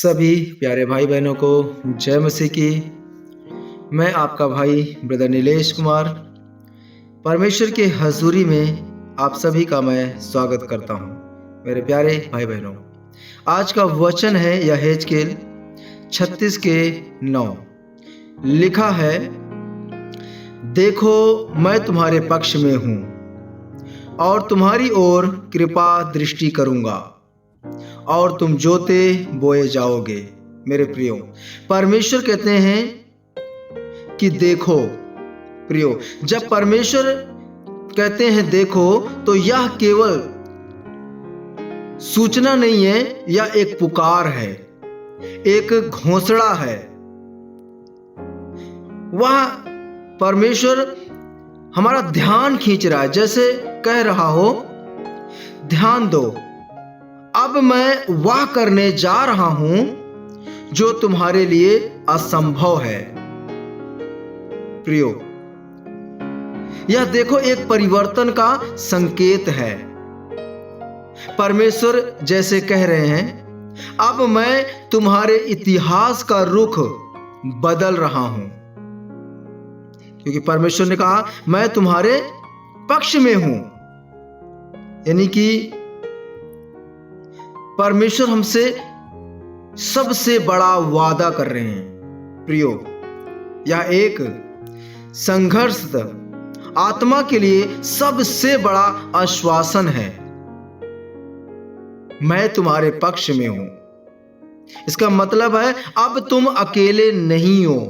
सभी प्यारे भाई बहनों को जय मसीह की। मैं आपका भाई ब्रदर नीलेश कुमार परमेश्वर के हजूरी में आप सभी का मैं स्वागत करता हूं। मेरे प्यारे भाई बहनों, आज का वचन है यहेजकेल 36 के 9। लिखा है, देखो मैं तुम्हारे पक्ष में हूं और तुम्हारी ओर कृपा दृष्टि करूंगा और तुम जोते बोए जाओगे। मेरे प्रियो, परमेश्वर कहते हैं कि देखो। प्रियो, जब परमेश्वर कहते हैं देखो, तो यह केवल सूचना नहीं है, यह एक पुकार है, एक घोषणा है। वह परमेश्वर हमारा ध्यान खींच रहा है, जैसे कह रहा हो, ध्यान दो, अब मैं वह करने जा रहा हूं जो तुम्हारे लिए असंभव है। प्रियो, यह देखो एक परिवर्तन का संकेत है। परमेश्वर जैसे कह रहे हैं, अब मैं तुम्हारे इतिहास का रुख बदल रहा हूं, क्योंकि परमेश्वर ने कहा मैं तुम्हारे पक्ष में हूं। यानी कि परमेश्वर हमसे सबसे बड़ा वादा कर रहे हैं। प्रियो, यह एक संघर्ष आत्मा के लिए सबसे बड़ा आश्वासन है। मैं तुम्हारे पक्ष में हूं। इसका मतलब है अब तुम अकेले नहीं हो।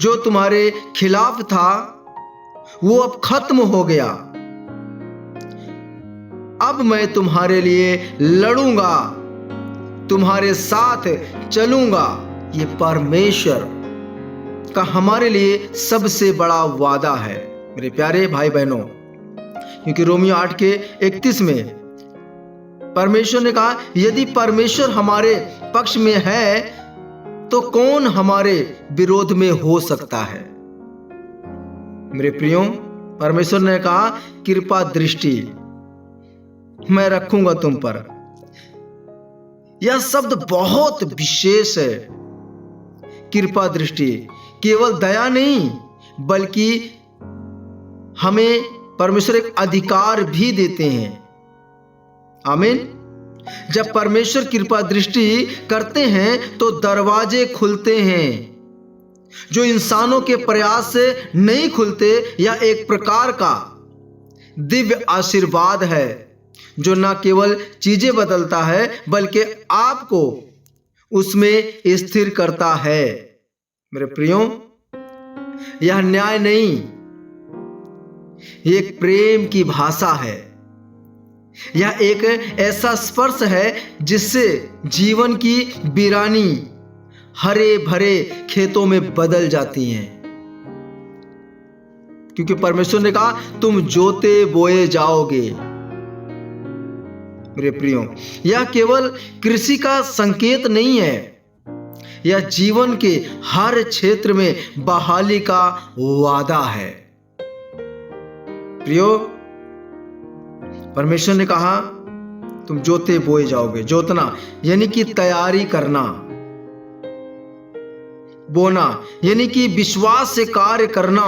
जो तुम्हारे खिलाफ था वो अब खत्म हो गया। अब मैं तुम्हारे लिए लड़ूंगा, तुम्हारे साथ चलूंगा। ये परमेश्वर का हमारे लिए सबसे बड़ा वादा है, मेरे प्यारे भाई बहनों। क्योंकि रोमियो 8 के 31 में परमेश्वर ने कहा, यदि परमेश्वर हमारे पक्ष में है तो कौन हमारे विरोध में हो सकता है। मेरे प्रियो, परमेश्वर ने कहा, कृपा दृष्टि मैं रखूंगा तुम पर। यह शब्द बहुत विशेष है। कृपा दृष्टि केवल दया नहीं, बल्कि हमें परमेश्वर एक अधिकार भी देते हैं। आमीन। जब परमेश्वर कृपा दृष्टि करते हैं तो दरवाजे खुलते हैं जो इंसानों के प्रयास से नहीं खुलते। यह एक प्रकार का दिव्य आशीर्वाद है जो न केवल चीजें बदलता है, बल्कि आपको उसमें स्थिर करता है। मेरे प्रियो, यह न्याय नहीं, यह एक प्रेम की भाषा है। यह एक ऐसा स्पर्श है जिससे जीवन की वीरानी हरे भरे खेतों में बदल जाती हैं। क्योंकि परमेश्वर ने कहा, तुम जोते बोए जाओगे। मेरे प्रियो, यह केवल कृषि का संकेत नहीं है, यह जीवन के हर क्षेत्र में बहाली का वादा है। प्रियो, परमेश्वर ने कहा तुम जोते बोए जाओगे। जोतना यानी कि तैयारी करना, बोना यानी कि विश्वास से कार्य करना,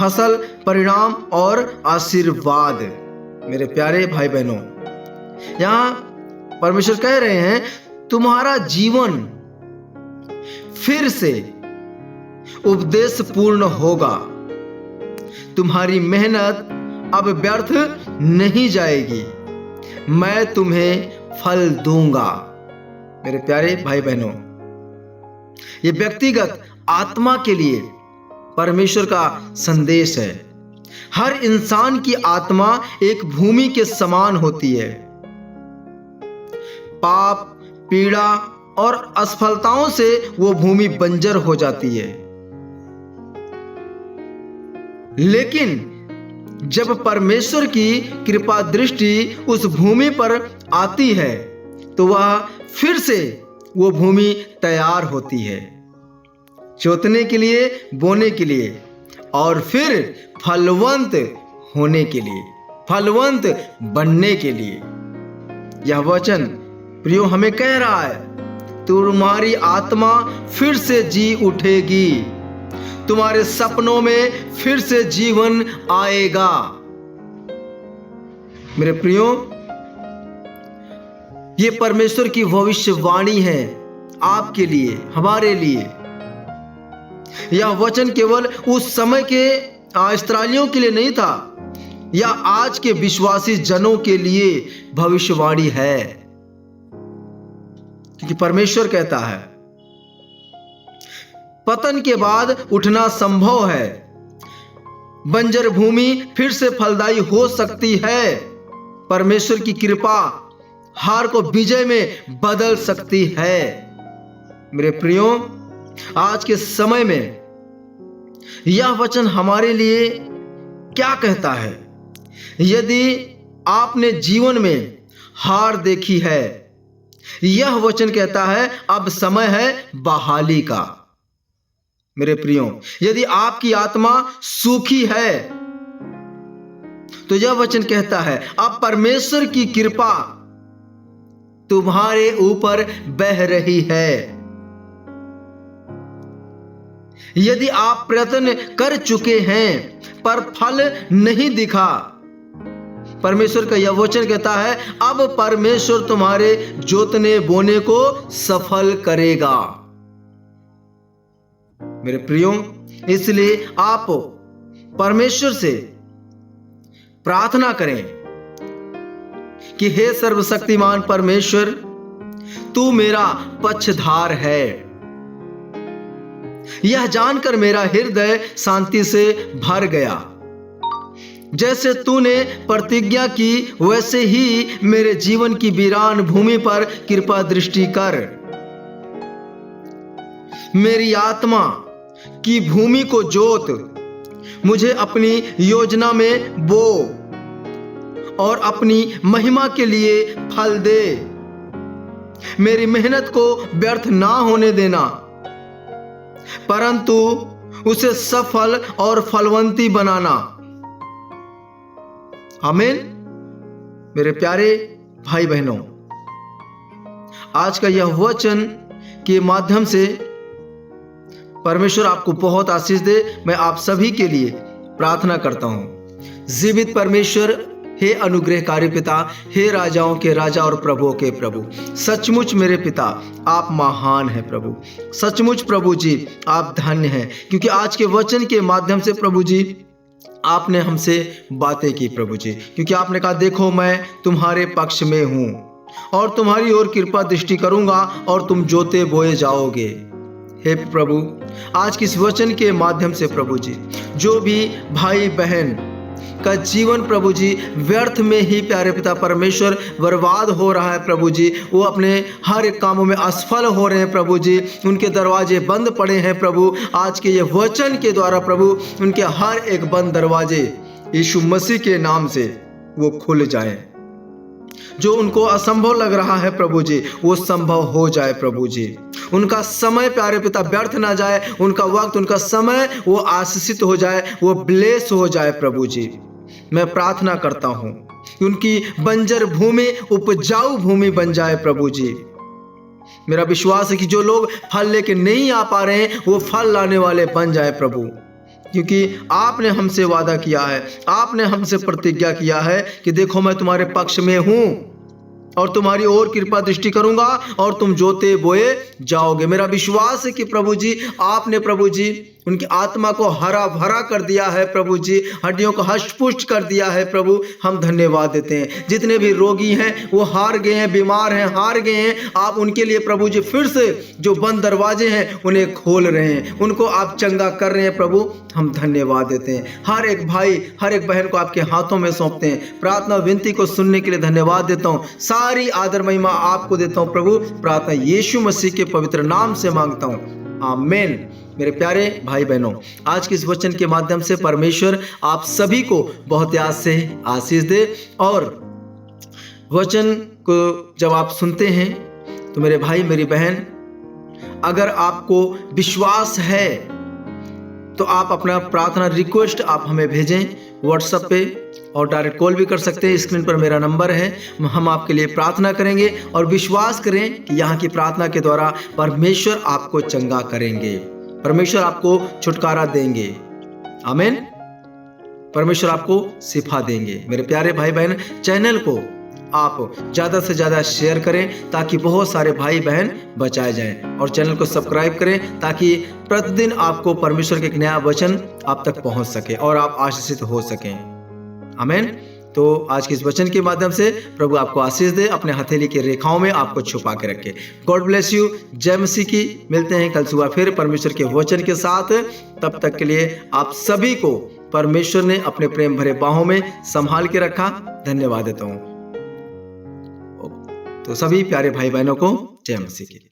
फसल, परिणाम और आशीर्वाद। मेरे प्यारे भाई बहनों, यहां परमेश्वर कह रहे हैं, तुम्हारा जीवन फिर से उपदेश पूर्ण होगा। तुम्हारी मेहनत अब व्यर्थ नहीं जाएगी। मैं तुम्हें फल दूंगा। मेरे प्यारे भाई बहनों, यह व्यक्तिगत आत्मा के लिए परमेश्वर का संदेश है। हर इंसान की आत्मा एक भूमि के समान होती है। पाप, पीड़ा और असफलताओं से वो भूमि बंजर हो जाती है। लेकिन जब परमेश्वर की कृपा दृष्टि उस भूमि पर आती है तो वह फिर से वो भूमि तैयार होती है, जोतने के लिए, बोने के लिए और फिर फलवंत होने के लिए, फलवंत बनने के लिए। यह वचन प्रियो हमें कह रहा है तुम्हारी आत्मा फिर से जी उठेगी, तुम्हारे सपनों में फिर से जीवन आएगा। मेरे प्रियो, ये परमेश्वर की भविष्यवाणी है आपके लिए, हमारे लिए। यह वचन केवल उस समय के इस्राएलियों के लिए नहीं था, यह आज के विश्वासी जनों के लिए भविष्यवाणी है। क्योंकि परमेश्वर कहता है पतन के बाद उठना संभव है, बंजर भूमि फिर से फलदायी हो सकती है, परमेश्वर की कृपा हार को विजय में बदल सकती है। मेरे प्रियो, आज के समय में यह वचन हमारे लिए क्या कहता है? यदि आपने जीवन में हार देखी है, यह वचन कहता है अब समय है बहाली का। मेरे प्रियो, यदि आपकी आत्मा सूखी है तो यह वचन कहता है अब परमेश्वर की कृपा तुम्हारे ऊपर बह रही है। यदि आप प्रयत्न कर चुके हैं पर फल नहीं दिखा, परमेश्वर का यह वचन कहता है अब परमेश्वर तुम्हारे जोतने बोने को सफल करेगा। मेरे प्रियो, इसलिए आप परमेश्वर से प्रार्थना करें कि हे सर्वशक्तिमान परमेश्वर, तू मेरा पक्षधार है। यह जानकर मेरा हृदय शांति से भर गया। जैसे तूने प्रतिज्ञा की वैसे ही मेरे जीवन की वीरान भूमि पर कृपा दृष्टि कर। मेरी आत्मा की भूमि को जोत, मुझे अपनी योजना में बो और अपनी महिमा के लिए फल दे। मेरी मेहनत को व्यर्थ ना होने देना, परंतु उसे सफल और फलवंती बनाना। आमीन। मेरे प्यारे भाई बहनों, आज का यह वचन के माध्यम से परमेश्वर आपको बहुत आशीष दे, मैं आप सभी के लिए प्रार्थना करता हूं। जीवित परमेश्वर, हे अनुग्रहकारी पिता, हे राजाओं के राजा और प्रभुओं के प्रभु, सचमुच मेरे पिता आप महान हैं प्रभु। सचमुच प्रभु जी आप धन्य हैं, क्योंकि आज के वचन के माध्यम से प्रभु जी आपने हमसे बातें की प्रभु जी। क्योंकि आपने कहा देखो मैं तुम्हारे पक्ष में हूं और तुम्हारी ओर कृपा दृष्टि करूंगा और तुम जोते बोए जाओगे। हे प्रभु, आज के इस वचन के माध्यम से प्रभु जी जो भी भाई बहन का जीवन प्रभु जी व्यर्थ में ही प्यारे पिता परमेश्वर बर्बाद हो रहा है प्रभु जी, वो अपने हर एक कामों में असफल हो रहे हैं प्रभु जी, उनके दरवाजे बंद पड़े हैं प्रभु, आज के ये वचन के द्वारा प्रभु उनके हर एक बंद दरवाजे यीशु मसीह के नाम से वो खुल जाए। जो उनको असंभव लग रहा है प्रभु जी वो संभव हो जाए प्रभु जी। उनका समय प्यारे पिता व्यर्थ ना जाए, उनका वक्त, उनका समय वो आशीषित हो जाए, वो ब्लेस हो जाए प्रभु जी। मैं प्रार्थना करता हूँ कि उनकी बंजर भूमि उपजाऊ भूमि बन जाए प्रभु जी। मेरा विश्वास है कि जो लोग फल लेके नहीं आ पा रहे हैं वो फल लाने वाले बन जाए प्रभु, क्योंकि आपने हमसे वादा किया है, आपने हमसे प्रतिज्ञा किया है कि देखो मैं तुम्हारे पक्ष में हूं और तुम्हारी ओर कृपा दृष्टि करूंगा और तुम जोते बोए जाओगे। मेरा विश्वास है कि प्रभु जी आपने प्रभु जी उनकी आत्मा को हरा भरा कर दिया है प्रभु जी, हड्डियों को हष्ट पुष्ट कर दिया है प्रभु। हम धन्यवाद देते हैं। जितने भी रोगी हैं वो हार गए हैं, बीमार हैं, हार गए हैं, आप उनके लिए प्रभु जी फिर से जो बंद दरवाजे हैं उन्हें खोल रहे हैं, उनको आप चंगा कर रहे हैं प्रभु। हम धन्यवाद देते हैं। हर एक भाई हर एक बहन को आपके हाथों में सौंपते हैं। प्रार्थना विनती को सुनने के लिए धन्यवाद देता हूँ। सारी आदर महिमा आपको देता हूँ प्रभु। प्रार्थना यीशु मसीह के पवित्र नाम से मांगता हूँ, आमीन। मेरे प्यारे भाई बहनों, आज के इस वचन के माध्यम से परमेश्वर आप सभी को बहुत याद से आशीष दे। और वचन को जब आप सुनते हैं तो मेरे भाई मेरी बहन, अगर आपको विश्वास है तो आप अपना प्रार्थना रिक्वेस्ट आप हमें भेजें। व्हाट्सएप पे और डायरेक्ट कॉल भी कर सकते हैं। स्क्रीन पर मेरा नंबर है, हम आपके लिए प्रार्थना करेंगे और विश्वास करें कि यहाँ की प्रार्थना के द्वारा परमेश्वर आपको चंगा करेंगे, परमेश्वर आपको छुटकारा देंगे। आमीन। परमेश्वर आपको शिफा देंगे। मेरे प्यारे भाई बहन, चैनल को आप ज़्यादा से ज़्यादा शेयर करें ताकि बहुत सारे भाई बहन बचाए जाएं, और चैनल को सब्सक्राइब करें ताकि प्रतिदिन आपको परमेश्वर के एक नया वचन आप तक पहुंच सके और आप आशीषित हो सकें। आमीन। तो आज के इस वचन के माध्यम से प्रभु आपको आशीष दे, अपने हथेली की रेखाओं में आपको छुपा के रखे। God bless you. जय मसीह की। मिलते हैं कल सुबह फिर परमेश्वर के वचन के साथ। तब तक के लिए आप सभी को परमेश्वर ने अपने प्रेम भरे बाहों में संभाल के रखा। धन्यवाद देता हूँ। तो सभी प्यारे भाई बहनों को जय मसीह की।